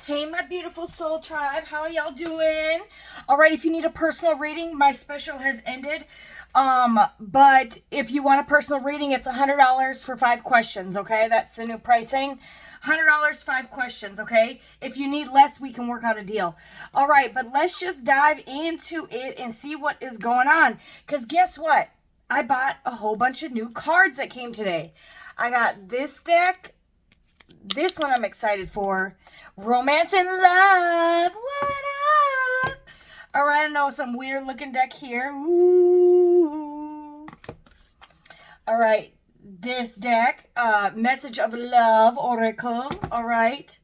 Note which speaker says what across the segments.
Speaker 1: Hey, my beautiful soul tribe. How are y'all doing? All right, if you need a personal reading, my special has ended. But if you want a personal reading, it's $100 for 5 questions, okay? That's the new pricing. $100, 5 questions, okay? If you need less, we can work out a deal. All right, but let's just dive into it and see what is going on. Because guess what? I bought a whole bunch of new cards that came today. I got this deck. This one I'm excited for. Romance and Love. What up? All right, I know some weird looking deck here. Ooh. All right, this deck, Message of Love Oracle. All right.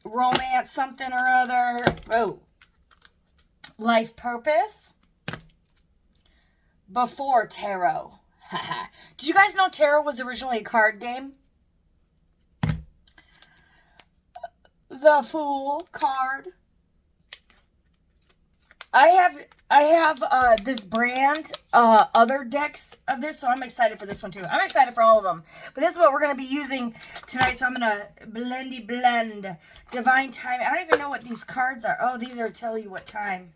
Speaker 1: Romance something or other. Oh. Life Purpose. Before Tarot. Did you guys know Tarot was originally a card game? The Fool card. I have this brand, other decks of this, so I'm excited for this one too. I'm excited for all of them. But this is what we're going to be using tonight, so I'm going to blend. Divine Time. I don't even know what these cards are. Oh, these are tell you what time.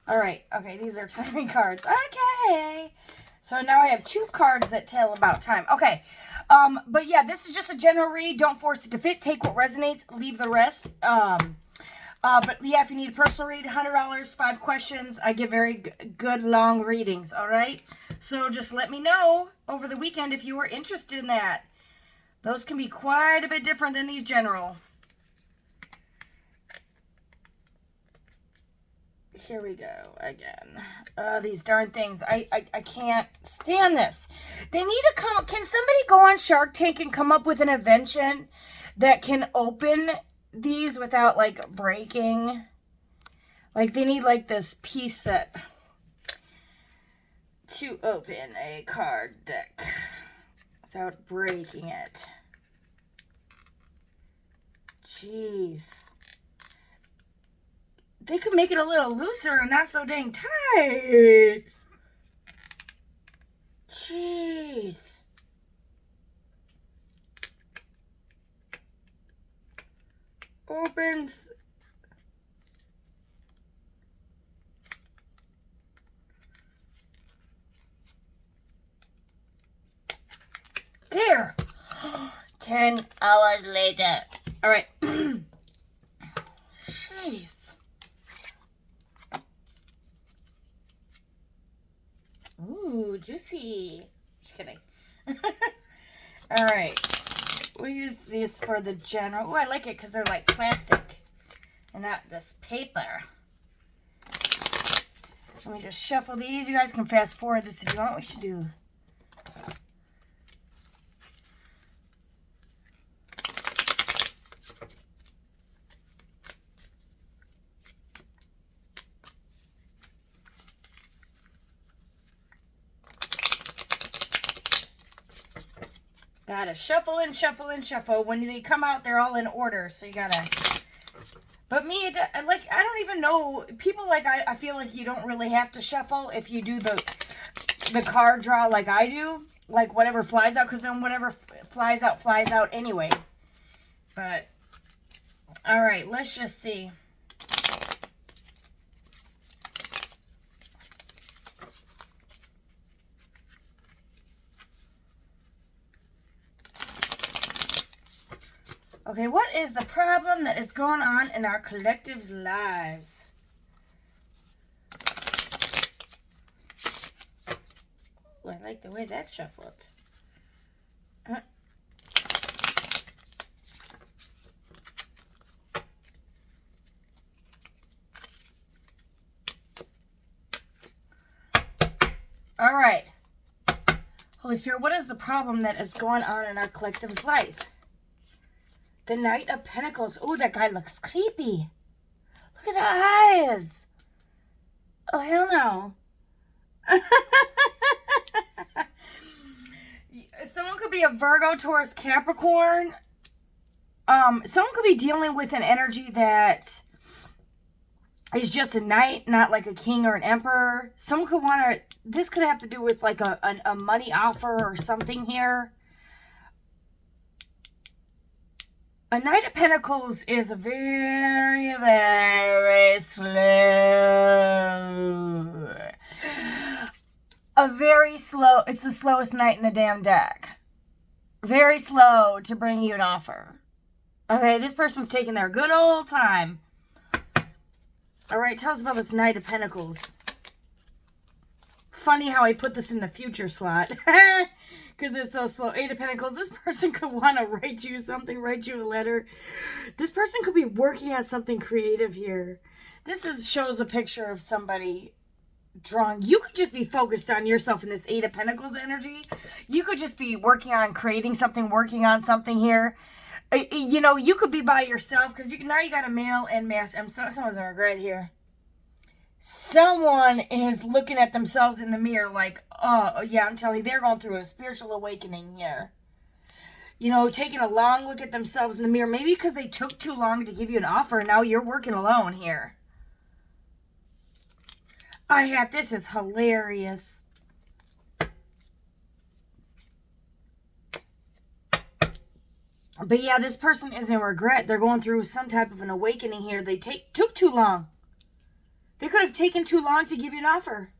Speaker 1: All right. Okay, these are timing cards. Okay. So now I have 2 cards that tell about time. Okay. But yeah, this is just a general read. Don't force it to fit. Take what resonates. Leave the rest. But yeah, if you need a personal read, $100, 5 questions. I give very good long readings. All right. So just let me know over the weekend if you are interested in that. Those can be quite a bit different than these general. Here we go again. These darn things. I can't stand this. They need to come. Can somebody go on Shark Tank and come up with an invention that can open these without like breaking? Like they need like this piece that to open a card deck without breaking it. Jeez. They could make it a little looser and not so dang tight. Jeez. Opens. There. 10 hours later. All right. Jeez. Ooh, juicy. Just kidding. All right. We'll use these for the general. Oh, I like it because they're like plastic and not this paper. Let me just shuffle these. You guys can fast forward this if you want. We should do. Gotta shuffle and shuffle and shuffle. When they come out, they're all in order. So you gotta. But me, like, I don't even know. People like, I feel like you don't really have to shuffle if you do the card draw like I do. Like, whatever flies out. Because then whatever flies out anyway. But, all right, let's just see. Okay, what is the problem that is going on in our collective's lives? Ooh, I like the way that shuffled. All right. Holy Spirit, what is the problem that is going on in our collective's life? The Knight of Pentacles. Oh, that guy looks creepy. Look at the eyes. Oh, hell no. Someone could be a Virgo, Taurus, Capricorn. Someone could be dealing with an energy that is just a knight, not like a king or an emperor. Someone could want to, this could have to do with like a money offer or something here. A Knight of Pentacles is a very, very slow. It's the slowest knight in the damn deck. Very slow to bring you an offer. Okay, this person's taking their good old time. All right, tell us about this Knight of Pentacles. Funny how I put this in the future slot. Because it's so slow. Eight of Pentacles. This person could want to write you something, write you a letter. This person could be working on something creative here. Shows a picture of somebody drawing. You could just be focused on yourself in this Eight of Pentacles energy. You could just be working on creating something, working on something here. You know, you could be by yourself because now you got a male and mass. Someone's in regret here. Someone is looking at themselves in the mirror like, oh, yeah, I'm telling you, they're going through a spiritual awakening here. You know, taking a long look at themselves in the mirror. Maybe because they took too long to give you an offer and now you're working alone here. This is hilarious. But yeah, this person is in regret. They're going through some type of an awakening here. They took too long. They could have taken too long to give you an offer.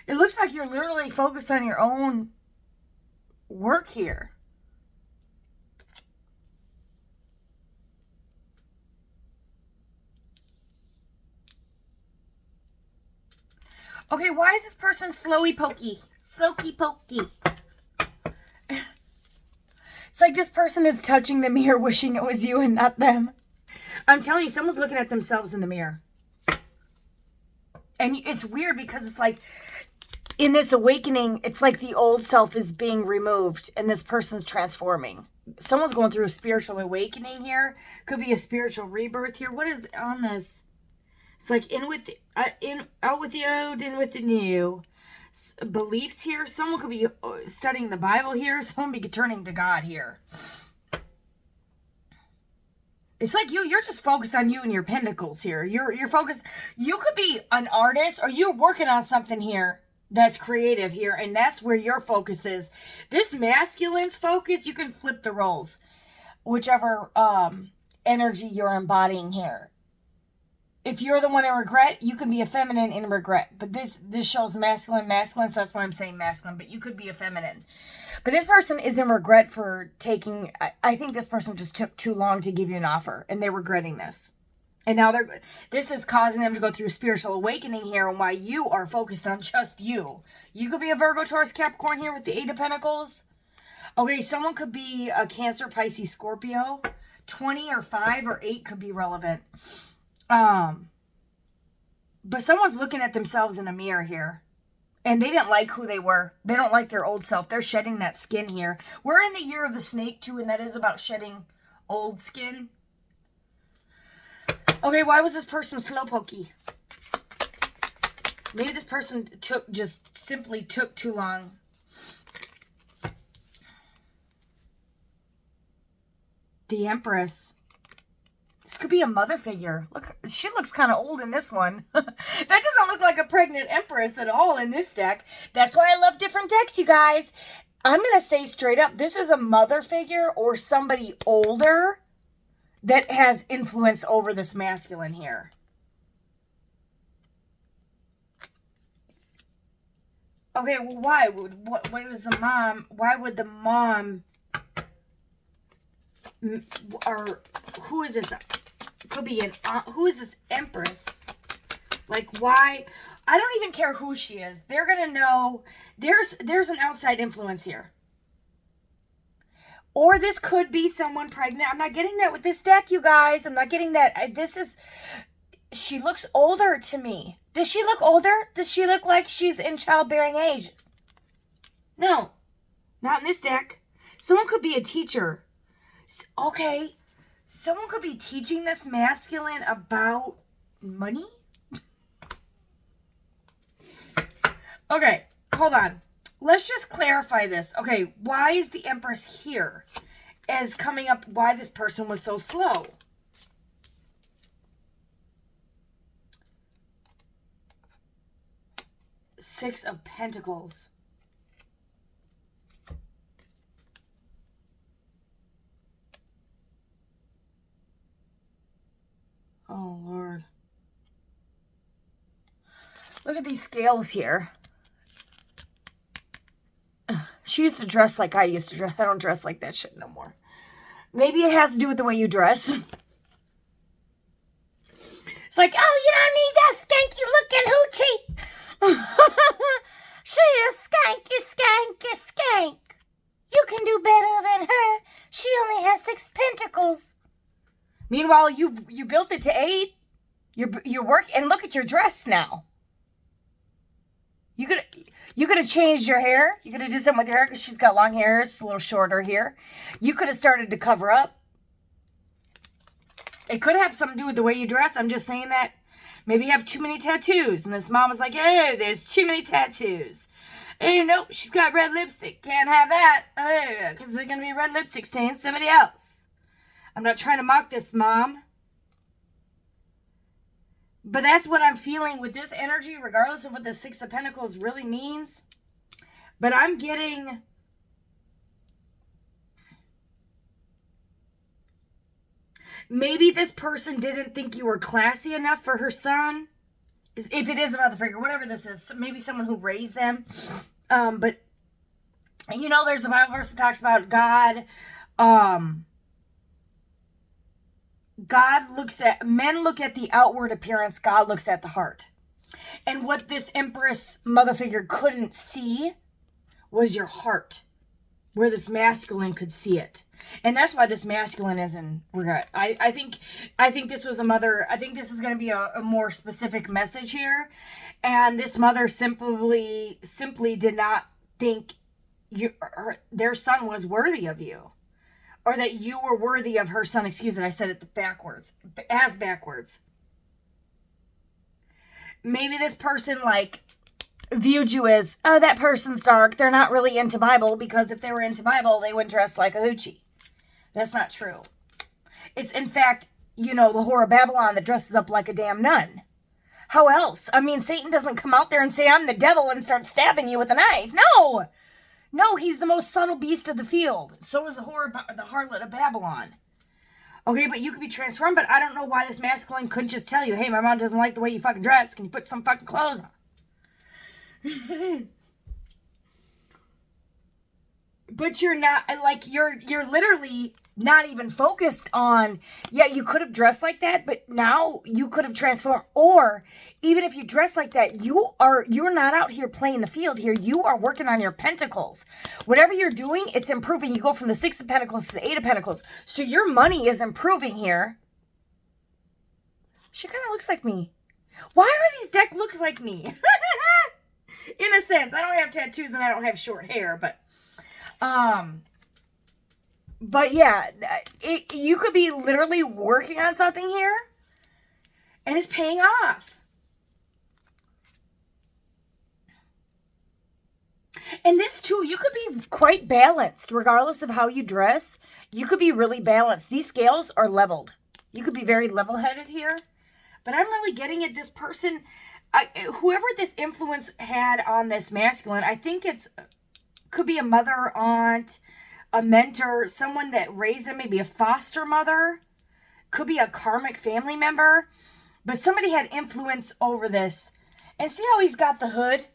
Speaker 1: It looks like you're literally focused on your own work here. Okay, why is this person slowy pokey? Slokey pokey. It's like this person is touching the mirror wishing it was you and not them. I'm telling you, someone's looking at themselves in the mirror. And it's weird because it's like, in this awakening, it's like the old self is being removed and this person's transforming. Someone's going through a spiritual awakening here. Could be a spiritual rebirth here. What is on this? It's like out with the old, in with the new. Beliefs here. Someone could be studying the Bible here. Someone could be turning to God here. It's like you're just focused on you and your pentacles here. You're focused. You could be an artist or you're working on something here that's creative here, and that's where your focus is. This masculine's focus, you can flip the roles. Whichever energy you're embodying here. If you're the one in regret, you can be a feminine in regret. But this shows masculine, so that's why I'm saying masculine. But you could be a feminine. But this person is in regret for taking... I think this person just took too long to give you an offer. And they're regretting this. And now this is causing them to go through a spiritual awakening here. And why you are focused on just you. You could be a Virgo, Taurus, Capricorn here with the Eight of Pentacles. Okay, someone could be a Cancer, Pisces, Scorpio. 20 or 5 or 8 could be relevant. But someone's looking at themselves in a mirror here. And they didn't like who they were. They don't like their old self. They're shedding that skin here. We're in the year of the snake too, and that is about shedding old skin. Okay, why was this person slowpokey? Maybe this person simply took too long. The Empress. This could be a mother figure. Look, she looks kind of old in this one. That doesn't look like a pregnant empress at all in this deck. That's why I love different decks, you guys. I'm going to say straight up, this is a mother figure or somebody older that has influence over this masculine here. Okay, well, why? What was the mom? Why would the mom... Or who is this? Could be an who is this Empress? Like, why? I don't even care who she is. They're gonna know there's an outside influence here. Or this could be someone pregnant. I'm not getting that with this deck, you guys. I'm not getting that. She looks older to me. Does she look older? Does she look like she's in childbearing age? No, not in this deck. Someone could be a teacher. Okay, someone could be teaching this masculine about money? Okay, hold on. Let's just clarify this. Okay, why is the Empress here as coming up why this person was so slow? Six of Pentacles. Oh, Lord. Look at these scales here. She used to dress like I used to dress. I don't dress like that shit no more. Maybe it has to do with the way you dress. It's like, oh, you don't need that skanky looking hoochie. She is skanky. You can do better than her. She only has 6 pentacles. Meanwhile, you built it to 8. You're working, and look at your dress now. You could have changed your hair. You could have did something with your hair because she's got long hair. It's a little shorter here. You could have started to cover up. It could have something to do with the way you dress. I'm just saying that maybe you have too many tattoos. And this mom was like, hey, there's too many tattoos. Hey, nope, she's got red lipstick. Can't have that. Because there's going to be red lipstick stains somebody else. I'm not trying to mock this, Mom. But that's what I'm feeling with this energy, regardless of what the 6 of Pentacles really means. But I'm getting... maybe this person didn't think you were classy enough for her son. If it is a mother figure, whatever this is. Maybe someone who raised them. But, you know, there's the Bible verse that talks about God. Men look at the outward appearance. God looks at the heart. And what this Empress mother figure couldn't see was your heart. Where this masculine could see it. And that's why this masculine is in regret. I think this was a mother. I think this is going to be a more specific message here. And this mother simply did not think their son was worthy of you. Or that you were worthy of her son. Excuse me, I said it backwards. Maybe this person, like, viewed you as, oh, that person's dark. They're not really into Bible, because if they were into Bible, they wouldn't dress like a hoochie. That's not true. It's, in fact, you know, the whore of Babylon that dresses up like a damn nun. How else? I mean, Satan doesn't come out there and say, I'm the devil, and start stabbing you with a knife. No! No, he's the most subtle beast of the field. So is the harlot of Babylon. Okay, but you could be transformed, but I don't know why this masculine couldn't just tell you, hey, my mom doesn't like the way you fucking dress. Can you put some fucking clothes on? But you're not, like, you're literally not even focused on, yeah, you could have dressed like that, but now you could have transformed. Or even if you dress like that, you're not out here playing the field here. You are working on your pentacles. Whatever you're doing, it's improving. You go from the 6 of Pentacles to the 8 of Pentacles. So your money is improving here. She kind of looks like me. Why are these decks look like me? In a sense, I don't have tattoos and I don't have short hair, but yeah, you could be literally working on something here and it's paying off. And this too, you could be quite balanced regardless of how you dress. You could be really balanced. These scales are leveled. You could be very level-headed here, but I'm really getting at this person, whoever this influence had on this masculine. I think could be a mother, aunt, a mentor, someone that raised them, maybe a foster mother, could be a karmic family member, but somebody had influence over this. And see how he's got the hood?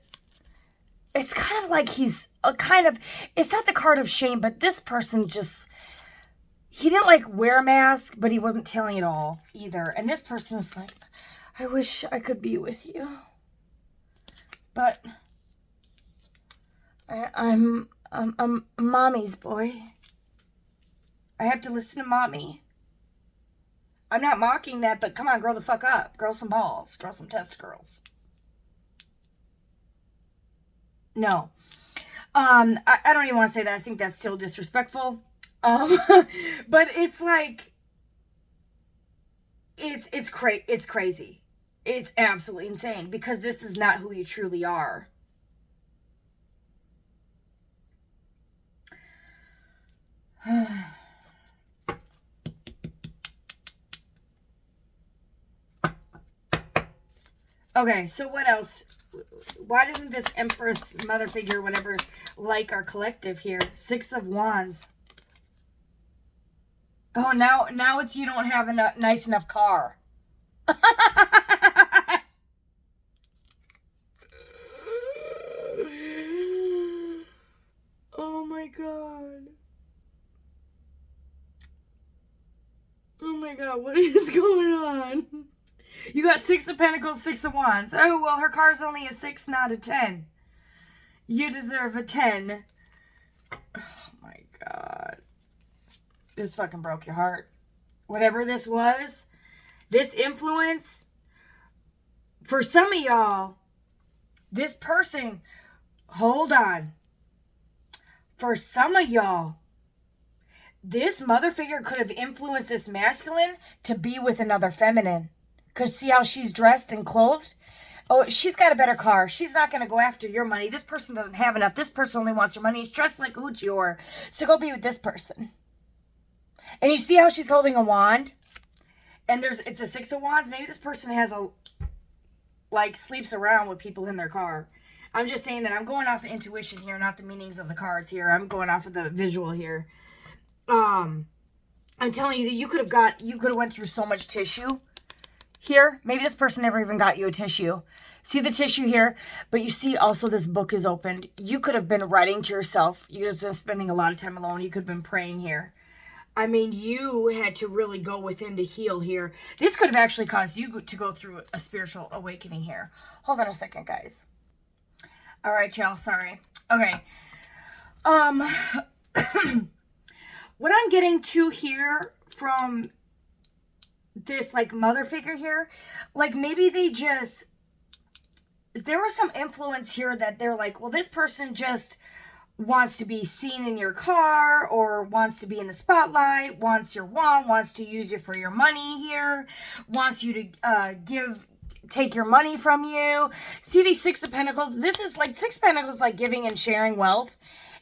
Speaker 1: It's kind of like he's it's not the card of shame, but this person he didn't like wear a mask, but he wasn't telling it all either. And this person is like, I wish I could be with you, but I'm mommy's boy. I have to listen to mommy. I'm not mocking that, but come on, grow the fuck up. Grow some balls. Grow some testicles. No. I don't even want to say that. I think that's still disrespectful. But it's like, it's crazy. It's absolutely insane because this is not who you truly are. Okay, so what else? Why doesn't this Empress mother figure, whatever, like our collective here? 6 of Wands. Oh, now it's you don't have a nice enough car. Oh my god. Oh my god, what is going on? You got 6 of Pentacles, 6 of Wands. Oh, well, her car's only a 6, not a 10. You deserve a 10. Oh my god. This fucking broke your heart. Whatever this was, this influence, for some of y'all, this person, hold on. For some of y'all, this mother figure could have influenced this masculine to be with another feminine. Because see how she's dressed and clothed? Oh, she's got a better car. She's not going to go after your money. This person doesn't have enough. This person only wants your money. She's dressed like Uchior. So go be with this person. And you see how she's holding a wand? And it's a 6 of Wands. Maybe this person has sleeps around with people in their car. I'm just saying that I'm going off of intuition here, not the meanings of the cards here. I'm going off of the visual here. I'm telling you that you could have went through so much tissue here. Maybe this person never even got you a tissue. See the tissue here? But you see also this book is opened. You could have been writing to yourself. You could have been spending a lot of time alone. You could have been praying here. I mean, you had to really go within to heal here. This could have actually caused you to go through a spiritual awakening here. Hold on a second, guys. All right, y'all. Sorry. Okay. What I'm getting to here from this mother figure here, maybe there was some influence here that they're like, well, this person just wants to be seen in your car or wants to be in the spotlight, wants your wand, wants to use you for your money here, wants you to take your money from you. See these 6 of Pentacles? This is 6 of Pentacles, giving and sharing wealth.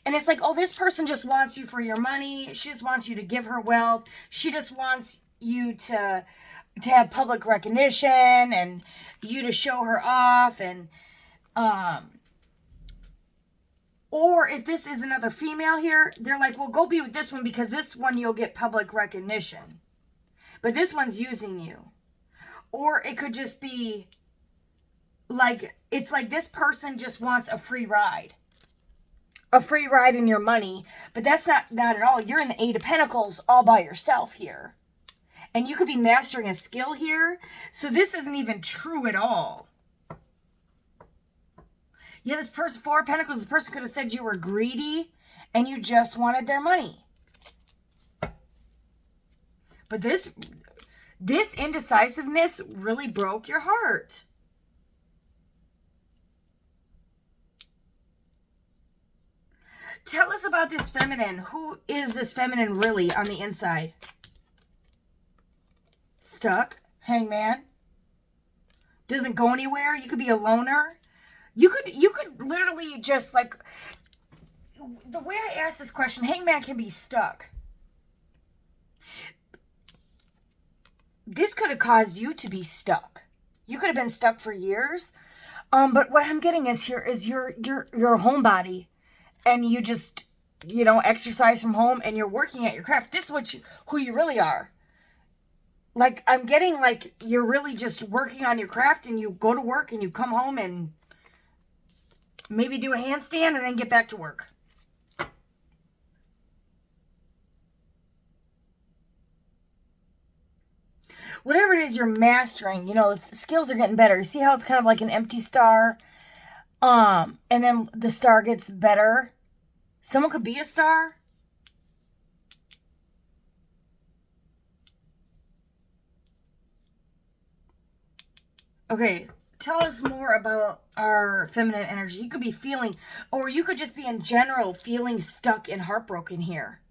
Speaker 1: And it's oh, this person just wants you for your money. She just wants you to give her wealth. She just wants you to have public recognition and you to show her off. And, or if this is another female here, they're like, well, go be with this one because this one you'll get public recognition. But this one's using you. Or it could just be it's this person just wants a free ride. A free ride in your money. But that's not at all. You're in the 8 of Pentacles all by yourself here. And you could be mastering a skill here. So this isn't even true at all. Yeah, this person, 4 of Pentacles, this person could have said you were greedy and you just wanted their money. But this indecisiveness really broke your heart. Tell us about this feminine. Who is this feminine really on the inside? Stuck. Hangman. Doesn't go anywhere. You could be a loner. You could literally just the way I ask this question, Hangman can be stuck. This could have caused you to be stuck. You could have been stuck for years. But what I'm getting is here is you're a homebody. And you just, exercise from home and you're working at your craft. This is who you really are. I'm getting you're really just working on your craft and you go to work and you come home and maybe do a handstand and then get back to work. Whatever it is you're mastering, the skills are getting better. You see how it's kind of like an empty star? And then the star gets better. Someone could be a star. Okay, tell us more about our feminine energy. You could be feeling, or you could just be in general feeling stuck and heartbroken here.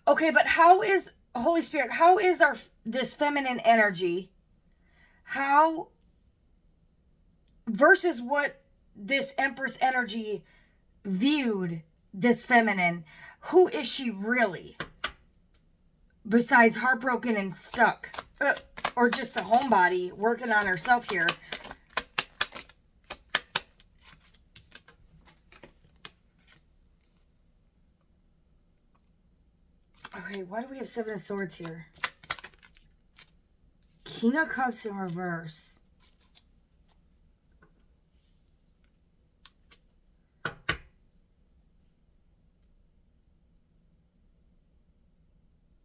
Speaker 1: Okay, but how is, Holy Spirit, how is this feminine energy, how versus what this Empress energy viewed this feminine? Who is she really? Besides heartbroken and stuck. Or just a homebody working on herself here. Okay, why do we have Seven of Swords here? King of Cups in reverse.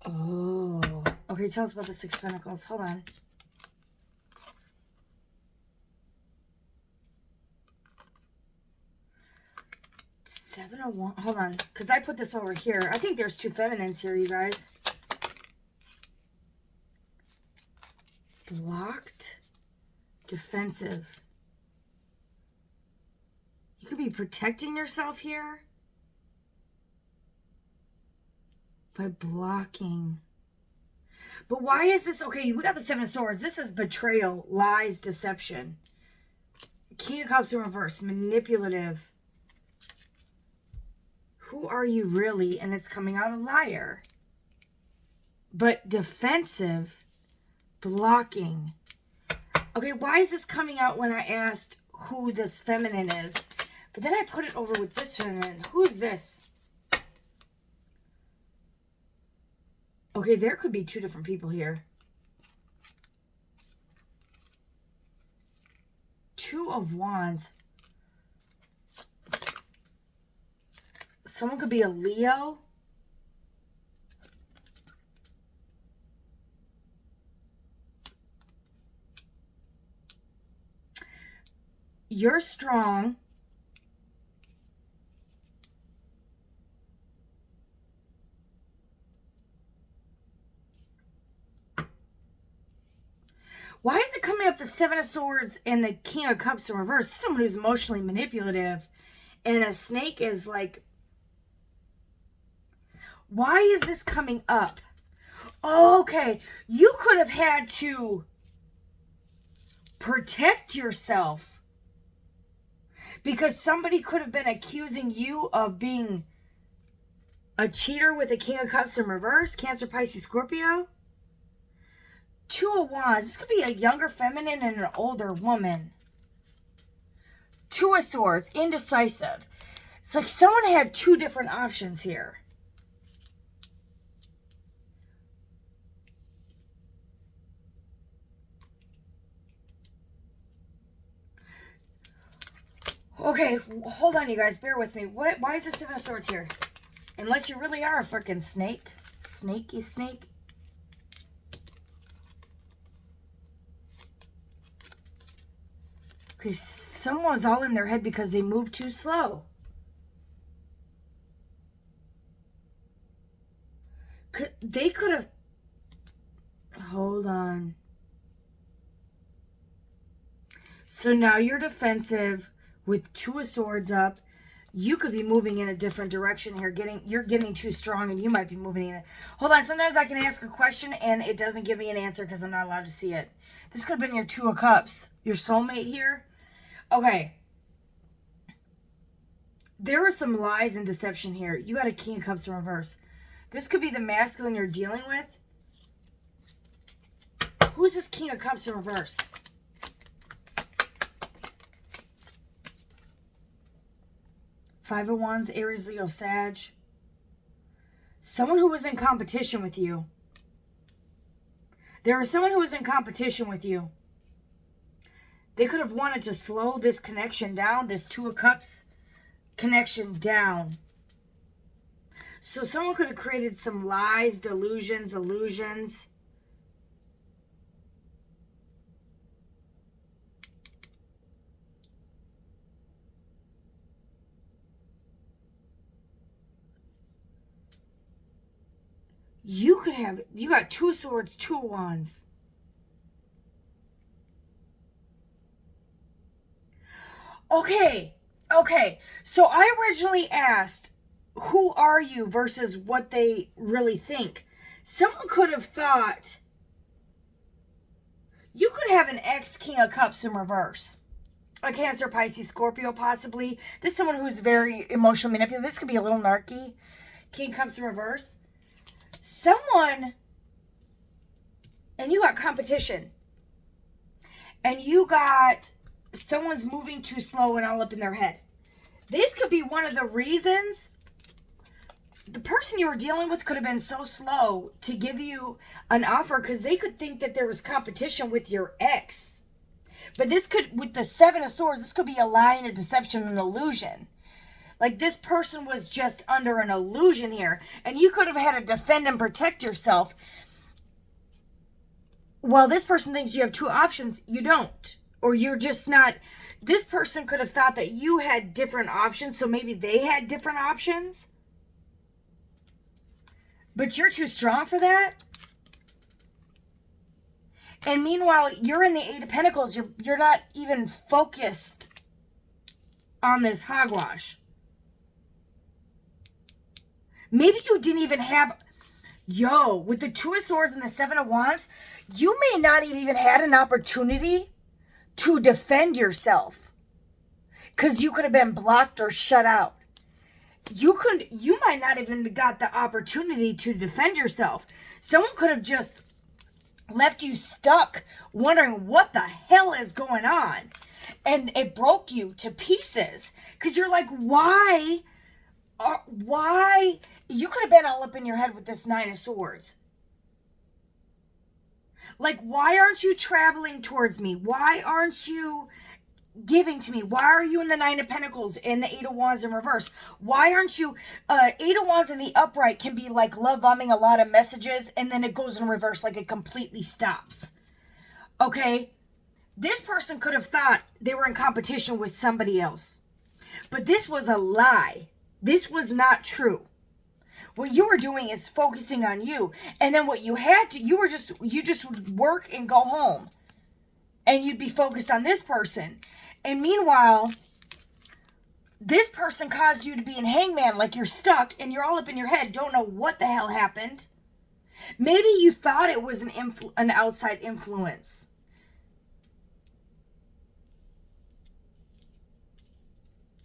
Speaker 1: Oh. Okay, tell us about the Six of Pentacles. Hold on. Seven of Wands. Hold on. Because I put this over here. I think there's two feminines here, you guys. Blocked. Defensive. You could be protecting yourself here by blocking. But why is this? Okay, we got the Seven of Swords. This is betrayal, lies, deception. King of Cups in reverse. Manipulative. Who are you really? And it's coming out a liar. But defensive. Blocking. Okay, why is this coming out when I asked who this feminine is? But then I put it over with this feminine. Who is this? Okay, there could be two different people here. Two of Wands. Someone could be a Leo. You're strong. Why is it coming up the Seven of Swords and the King of Cups in reverse? Someone who's emotionally manipulative. And a snake is like... Why is this coming up? Okay, you could have had to protect yourself. Because somebody could have been accusing you of being a cheater with a King of Cups in reverse. Cancer, Pisces, Scorpio. Two of Wands. This could be a younger feminine and an older woman. Two of Swords. Indecisive. It's like someone had two different options here. Okay, hold on, you guys. Bear with me. Why is the Seven of Swords here? Unless you really are a freaking snake. Snaky snake. Okay, someone's all in their head because they move too slow. They could have... Hold on. So now you're defensive with Two of Swords up. You could be moving in a different direction here. You're getting too strong and you might be moving in it. Hold on. Sometimes I can ask a question and it doesn't give me an answer because I'm not allowed to see it. This could have been your Two of Cups. Your soulmate here. Okay. There are some lies and deception here. You got a King of Cups in reverse. This could be the masculine you're dealing with. Who's this King of Cups in reverse? Five of Wands, Aries, Leo, Sag. Someone who was in competition with you. There was someone who was in competition with you. They could have wanted to slow this connection down, this Two of Cups connection down. So someone could have created some lies, delusions, illusions. You got Two Swords, Two of Wands. Okay. So I originally asked, who are you versus what they really think. Someone could have thought you could have an ex-King of Cups in reverse. A Cancer, Pisces, Scorpio, possibly. This is someone who's very emotionally manipulative. This could be a little narky. King of Cups in reverse. Someone, and you got competition. And you got someone's moving too slow and all up in their head. This could be one of the reasons the person you were dealing with could have been so slow to give you an offer because they could think that there was competition with your ex. But this could, with the Seven of Swords, this could be a lie and a deception and an illusion. Like this person was just under an illusion here. And you could have had to defend and protect yourself. Well, this person thinks you have two options. You don't. Or you're just not. This person could have thought that you had different options. So maybe they had different options. But you're too strong for that. And meanwhile, you're in the Eight of Pentacles. You're not even focused on this hogwash. Maybe you didn't even have... Yo, with the Two of Swords and the Seven of Wands, you may not have even had an opportunity to defend yourself. Because you could have been blocked or shut out. You might not even got the opportunity to defend yourself. Someone could have just left you stuck wondering what the hell is going on. And it broke you to pieces. Because you're like, why? You could have been all up in your head with this Nine of Swords. Like, why aren't you traveling towards me? Why aren't you giving to me? Why are you in the Nine of Pentacles and the Eight of Wands in reverse? Why aren't you... Eight of Wands in the upright can be like love bombing a lot of messages, and then it goes in reverse, like it completely stops. Okay? This person could have thought they were in competition with somebody else. But this was a lie. This was not true. What you were doing is focusing on you. And then what you had to... You just would work and go home. And you'd be focused on this person. And meanwhile, this person caused you to be in hangman, like you're stuck and you're all up in your head, don't know what the hell happened. Maybe you thought it was an outside influence.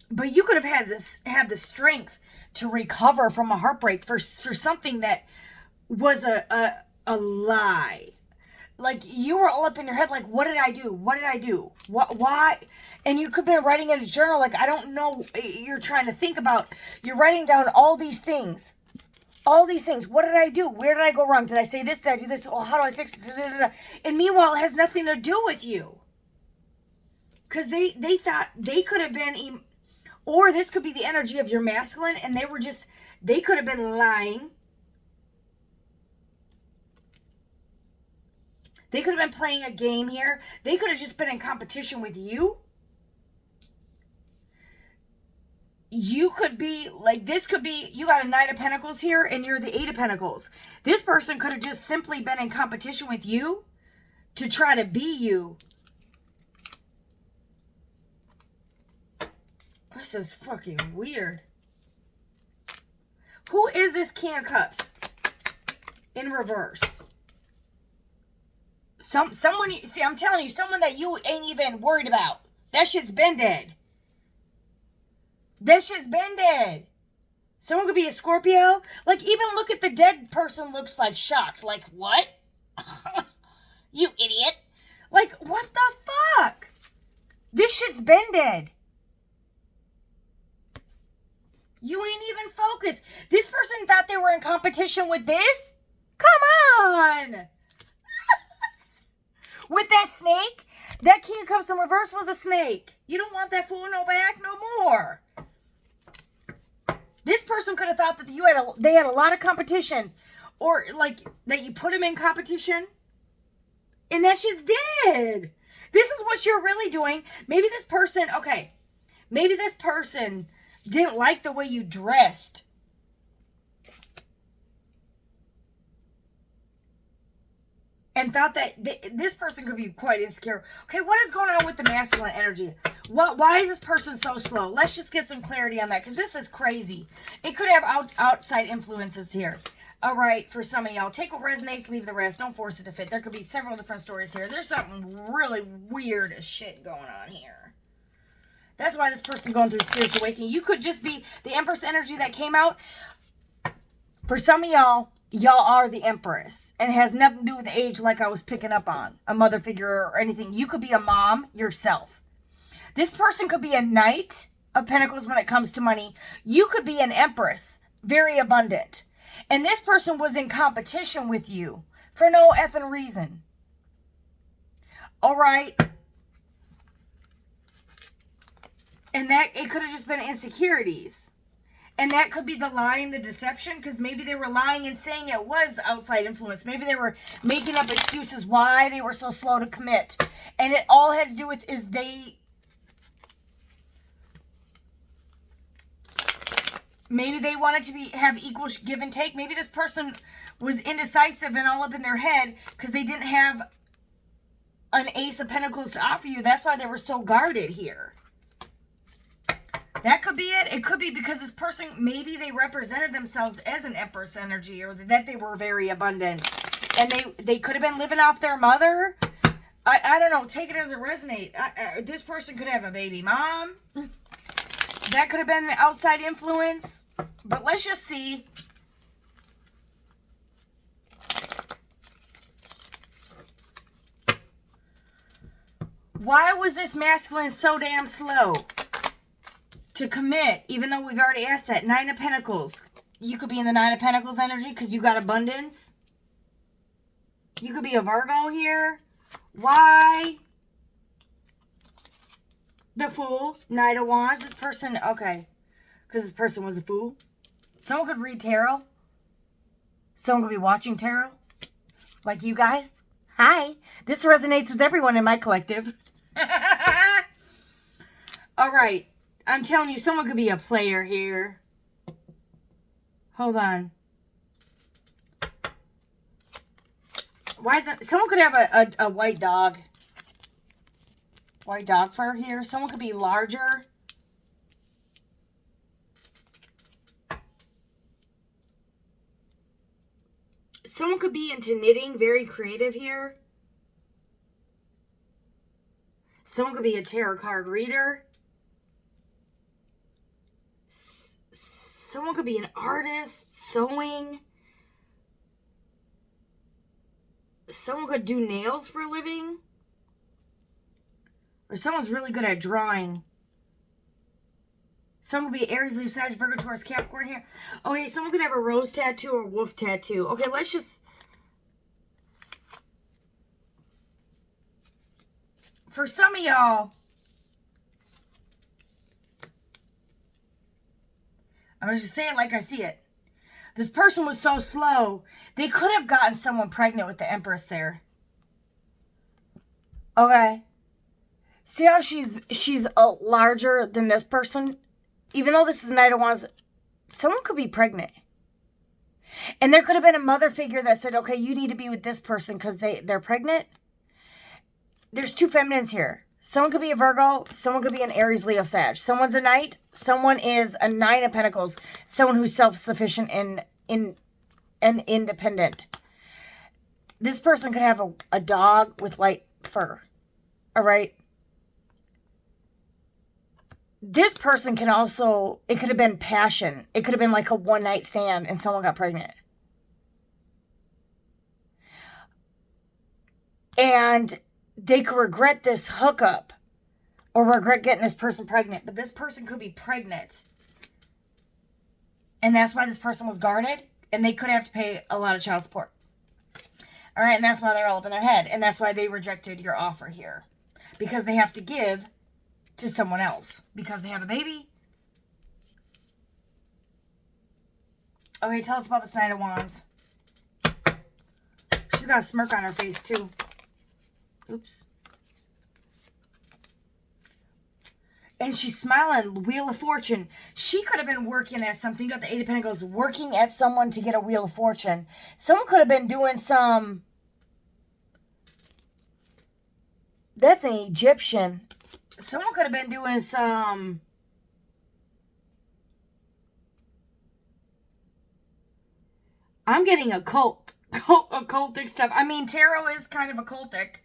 Speaker 1: But you could have had the strength to recover from a heartbreak for something that was a lie. Like, you were all up in your head, like, what did I do? What did I do? Why? And you could have been writing in a journal, like, I don't know, you're trying to think about, you're writing down all these things. All these things. What did I do? Where did I go wrong? Did I say this? Did I do this? Oh, how do I fix it? And meanwhile, it has nothing to do with you. Because they thought they could have been, or this could be the energy of your masculine, and they could have been lying. They could have been playing a game here. They could have just been in competition with you. You could be, like, this could be, you got a Nine of Pentacles here, and you're the Eight of Pentacles. This person could have just simply been in competition with you to try to be you. This is fucking weird. Who is this King of Cups in reverse? Someone, see, I'm telling you, someone that you ain't even worried about. That shit's been dead. That shit's been dead. Someone could be a Scorpio. Like, even look at the dead person looks like shocked. Like, what? You idiot. Like, what the fuck? This shit's been dead. You ain't even focused. This person thought they were in competition with this? Come on. With that snake, that King of Cups in reverse was a snake. You don't want that fool no back no more. This person could have thought that they had a lot of competition, or like that you put them in competition, and that shit's dead. This is what you're really doing. Maybe this person, okay, maybe this person didn't like the way you dressed. And thought that this person could be quite insecure. Okay, what is going on with the masculine energy? Why is this person so slow? Let's just get some clarity on that, because this is crazy. It could have outside influences here. All right, for some of y'all, take what resonates, leave the rest. Don't force it to fit. There could be several different stories here. There's something really weird as shit going on here. That's why this person going through spiritual awakening. You could just be the Empress energy that came out. For some of y'all are the Empress. And it has nothing to do with age, like I was picking up on. A mother figure or anything. You could be a mom yourself. This person could be a Knight of Pentacles when it comes to money. You could be an Empress. very abundant. And this person was in competition with you for no effing reason. All right. And that it could have just been insecurities. And that could be the lie and the deception, because maybe they were lying and saying it was outside influence. Maybe they were making up excuses why they were so slow to commit. And it all had to do with maybe they wanted to have equal give and take. Maybe this person was indecisive and all up in their head because they didn't have an Ace of Pentacles to offer you. That's why they were so guarded here. That could be it. It could be because this person, maybe they represented themselves as an Empress energy, or that they were very abundant. And they could have been living off their mother. I don't know. Take it as it resonates. This person could have a baby mom. That could have been an outside influence. But let's just see. Why was this masculine so damn slow to commit, even though we've already asked that? Nine of Pentacles. You could be in the Nine of Pentacles energy because you got abundance. You could be a Virgo here. Why? The Fool. Knight of Wands. This person, okay. Because this person was a fool. Someone could read tarot. Someone could be watching tarot. Like you guys. Hi. This resonates with everyone in my collective. All right. I'm telling you, someone could be a player here. Hold on. Why is that? Someone could have a white dog. White dog fur here. Someone could be larger. Someone could be into knitting, very creative here. Someone could be a tarot card reader. Someone could be an artist, sewing. Someone could do nails for a living. Or someone's really good at drawing. Someone could be Aries, Leo, Sagittarius, Virgo, Taurus, Capricorn here. Okay, someone could have a rose tattoo or wolf tattoo. Okay, let's just... For some of y'all, I'm going to just say it like I see it. This person was so slow, they could have gotten someone pregnant with the Empress there. Okay. See how she's larger than this person? Even though this is Knight of Wands, someone could be pregnant. And there could have been a mother figure that said, okay, you need to be with this person because they're pregnant. There's two feminines here. Someone could be a Virgo. Someone could be an Aries, Leo, Sag. Someone's a Knight. Someone is a Nine of Pentacles. Someone who's self-sufficient and independent. This person could have a dog with light fur. All right? This person can also, it could have been passion. It could have been like a one-night stand and someone got pregnant. And they could regret this hookup or regret getting this person pregnant. But this person could be pregnant. And that's why this person was guarded. And they could have to pay a lot of child support. All right. And that's why they're all up in their head. And that's why they rejected your offer here. Because they have to give to someone else. Because they have a baby. Okay. Tell us about this Knight of Wands. She's got a smirk on her face too. Oops. And she's smiling. Wheel of Fortune. She could have been working at something. You got the Eight of Pentacles. Working at someone to get a Wheel of Fortune. Someone could have been doing some... That's an Egyptian. Someone could have been doing some... I'm getting occultic stuff. I mean, tarot is kind of occultic.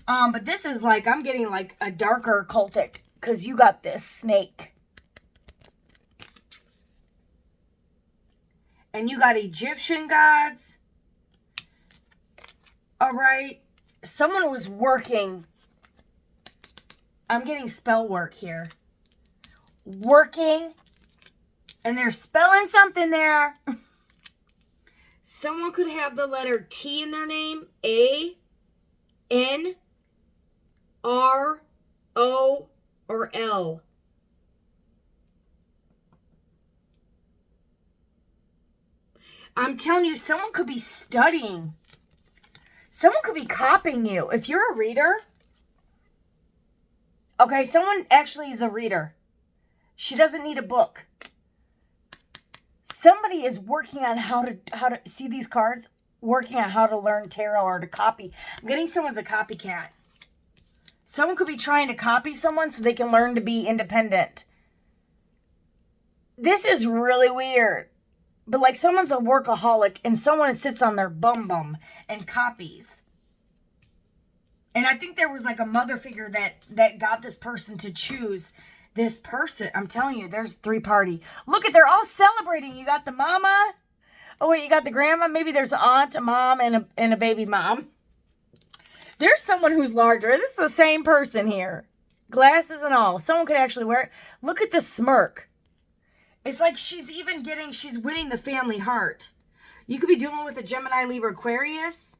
Speaker 1: But this is like, I'm getting like a darker cultic. Because you got this snake. And you got Egyptian gods. Alright. Someone was working. I'm getting spell work here. Working And they're spelling something there. Someone could have the letter T in their name. A, N, R, O, or L. I'm telling you, someone could be studying. Someone could be copying you. If you're a reader. Okay, someone actually is a reader. She doesn't need a book. Somebody is working on how to see these cards, working on how to learn tarot or to copy. I'm getting someone's a copycat. Someone could be trying to copy someone so they can learn to be independent. This is really weird. But like someone's a workaholic and someone sits on their bum and copies. And I think there was like a mother figure that got this person to choose this person. I'm telling you, there's 3-party. Look at, they're all celebrating. You got the mama. Oh wait, you got the grandma. Maybe there's an aunt, a mom, and a baby mom. There's someone who's larger. This is the same person here. Glasses and all. Someone could actually wear it. Look at the smirk. It's like she's winning the family heart. You could be dealing with a Gemini, Libra, Aquarius.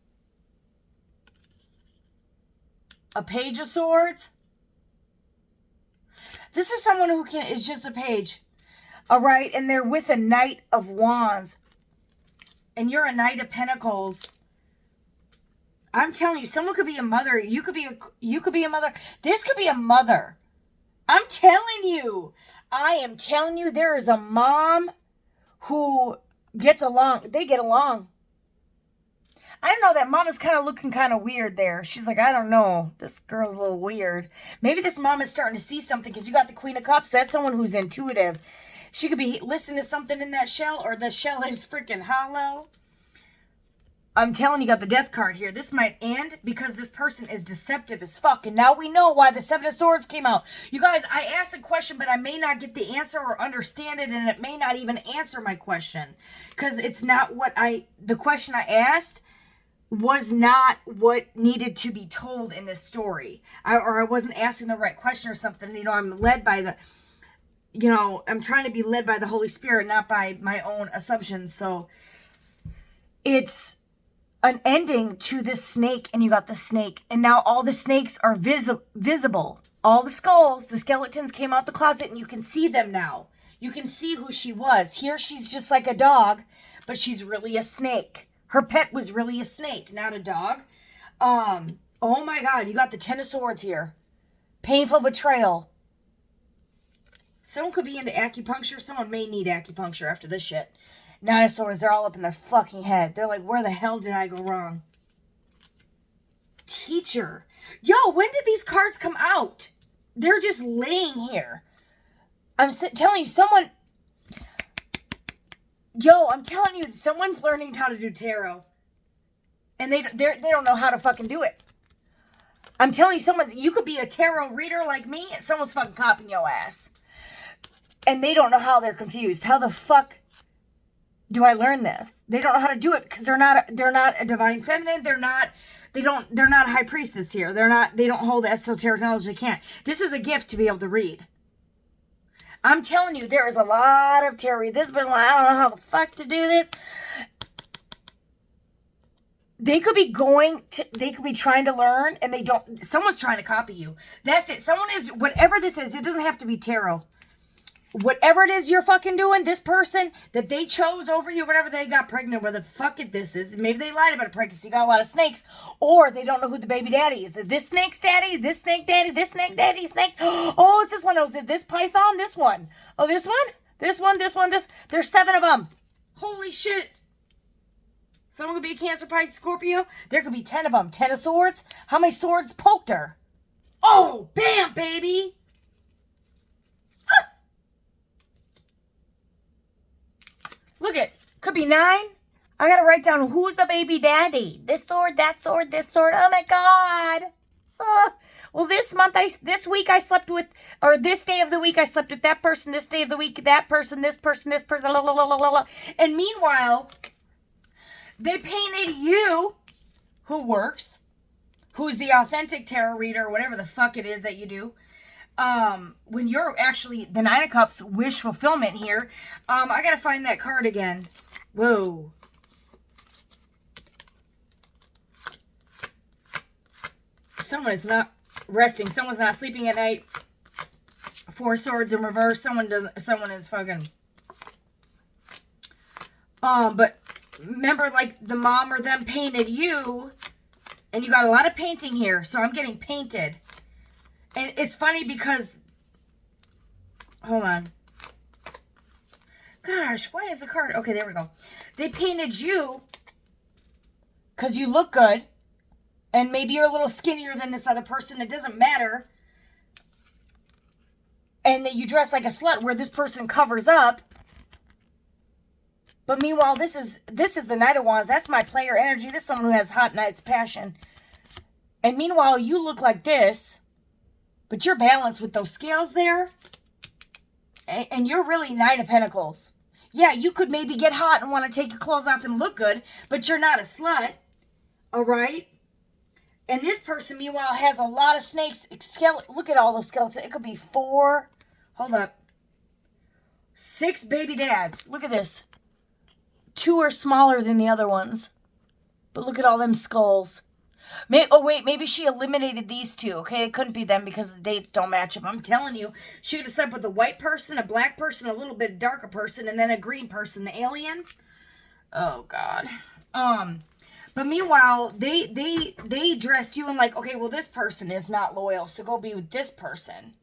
Speaker 1: A Page of Swords. This is someone who is just a page. All right, and they're with a Knight of Wands. And you're a Knight of Pentacles. I'm telling you, someone could be a mother. You could be a mother. This could be a mother. I'm telling you. I am telling you, there is a mom who gets along. They get along. I don't know, that mom is kind of looking kind of weird there. She's like, I don't know. This girl's a little weird. Maybe this mom is starting to see something because you got the Queen of Cups. That's someone who's intuitive. She could be listening to something in that shell, or the shell is freaking hollow. I'm telling you, got the Death card here. This might end because this person is deceptive as fuck. And now we know why the 7 of Swords came out. You guys, I asked a question, but I may not get the answer or understand it. And it may not even answer my question. Because it's not the question I asked was not what needed to be told in this story. I wasn't asking the right question or something. You know, I'm led by I'm trying to be led by the Holy Spirit, not by my own assumptions. So it's an ending to this snake, and you got the snake. And now all the snakes are visible. All the skulls, the skeletons came out the closet, and you can see them now. You can see who she was. Here she's just like a dog, but she's really a snake. Her pet was really a snake, not a dog. Oh my God, you got the 10 of Swords here. Painful betrayal. Someone could be into acupuncture. Someone may need acupuncture after this shit. 9 of Swords, they're all up in their fucking head. They're like, where the hell did I go wrong? Teacher. Yo, when did these cards come out? They're just laying here. I'm telling you, someone... Yo, I'm telling you, someone's learning how to do tarot. And they don't know how to fucking do it. I'm telling you, you could be a tarot reader like me, and someone's fucking copying your ass. And they don't know how. They're confused. How the fuck do I learn this? They don't know how to do it because they're not a divine feminine. They're not a high priestess here. They don't hold esoteric knowledge. They can't. This is a gift to be able to read. I'm telling you, there is a lot of tarot. This person, I don't know how the fuck to do this. They could be trying to learn, and they don't. Someone's trying to copy you. That's it. Someone is, whatever this is, it doesn't have to be tarot. Whatever it is you're fucking doing, this person that they chose over you, whatever they got pregnant with, the fuck it this is. Maybe they lied about a pregnancy, got a lot of snakes, or they don't know who the baby daddy is. Is it this snake's daddy? This snake daddy? This snake daddy? Snake? Oh, it's this one. Oh, is it this python? This one. Oh, this one? This one, this one, this. There's 7 of them. Holy shit. Someone could be a Cancer, Pisces, Scorpio. There could be 10 of them. 10 of Swords. How many swords poked her? Oh, bam, baby. Look it. Could be 9. I gotta write down who's the baby daddy. This sword, that sword, this sword. Oh my God. Well, this week I slept with, or this day of the week I slept with that person. This day of the week, that person, this person, this person. La, la, la, la, la. And meanwhile, they painted you, who's the authentic tarot reader, or whatever the fuck it is that you do. when you're actually the Nine of Cups wish fulfillment here. I gotta find that card again. Whoa. Someone is not resting. Someone's not sleeping at night. Four Swords in reverse. Someone is fucking. But remember, like, the mom or them painted you, and you got a lot of painting here. So I'm getting painted. And it's funny because, hold on. Gosh, why is the card? Okay, there we go. They painted you because you look good. And maybe you're a little skinnier than this other person. It doesn't matter. And that you dress like a slut where this person covers up. But meanwhile, this is the Knight of Wands. That's my player energy. This is someone who has hot, nice passion. And meanwhile, you look like this. But you're balanced with those scales there. And you're really Knight of Pentacles. Yeah, you could maybe get hot and want to take your clothes off and look good. But you're not a slut. All right? And this person, meanwhile, has a lot of snakes. Look at all those skeletons. It could be 4. Hold up. 6 baby dads. Look at this. 2 are smaller than the other ones. But look at all them skulls. Maybe she eliminated these 2. Okay, it couldn't be them because the dates don't match up. I'm telling you, she could have slept with a white person, a black person, a little bit darker person, and then a green person, the alien. Oh, God. But meanwhile, they dressed you in like, okay, well, this person is not loyal, so go be with this person.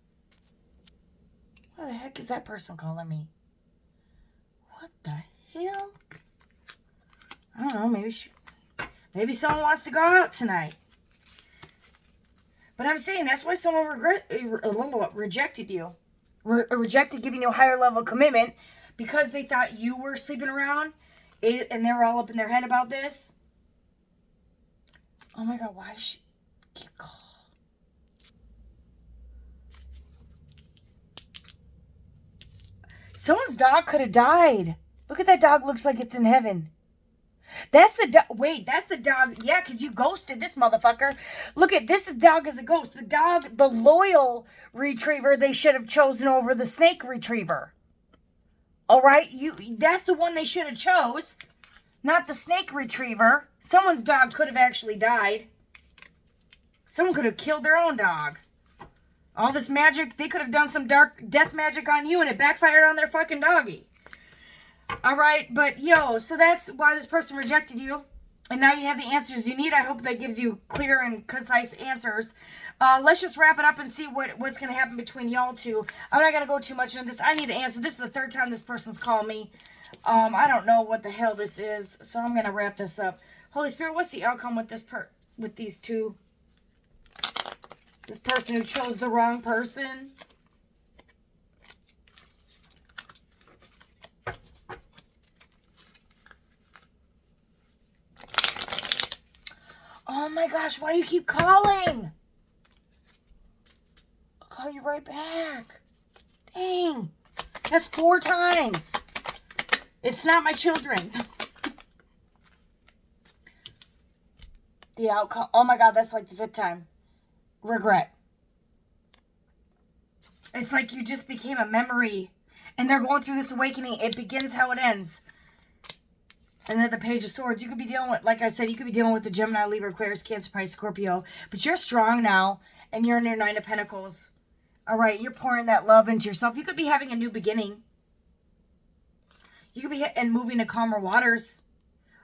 Speaker 1: What the heck is that person calling me? What the hell? I don't know, maybe someone wants to go out tonight. But I'm saying that's why someone rejected you. Rejected giving you a higher level of commitment because they thought you were sleeping around and they were all up in their head about this. Oh my God, why is she keep calling? Someone's dog could have died. Look at that dog, looks like it's in heaven. That's the dog. Wait, that's the dog. Yeah, because you ghosted this motherfucker. Look at this dog as a ghost. The dog, the loyal retriever, they should have chosen over the snake retriever. All right, that's the one they should have chose. Not the snake retriever. Someone's dog could have actually died. Someone could have killed their own dog. All this magic, they could have done some dark death magic on you and it backfired on their fucking doggy. All right, but yo, so that's why this person rejected you. And now you have the answers you need. I hope that gives you clear and concise answers. Let's just wrap it up and see what's going to happen between y'all two. I'm not going to go too much into this. I need to answer. This is the 3rd time this person's called me. I don't know what the hell this is, so I'm going to wrap this up. Holy Spirit, what's the outcome with with these two? This person who chose the wrong person. Oh my gosh, why do you keep calling? I'll call you right back. Dang. That's 4 times. It's not my children. The outcome. Oh my God, that's like the 5th time. Regret. It's like you just became a memory. And they're going through this awakening. It begins how it ends. And then the Page of Swords. You could be dealing with, like I said, you could be dealing with the Gemini, Libra, Aquarius, Cancer, Pisces, Scorpio. But you're strong now. And you're in your 9 of Pentacles. All right, you're pouring that love into yourself. You could be having a new beginning. You could be moving to calmer waters.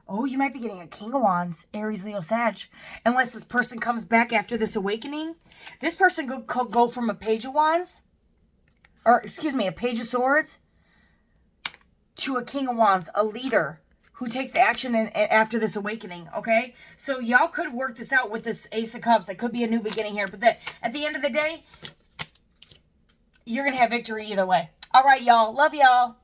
Speaker 1: Oh, you might be getting a King of Wands, Aries, Leo, Sag. Unless this person comes back after this awakening. This person could go from a Page of Wands, or excuse me, a Page of Swords, to a King of Wands, a leader who takes action after this awakening, okay? So y'all could work this out with this Ace of Cups. It could be a new beginning here, but at the end of the day, you're going to have victory either way. All right, y'all. Love y'all.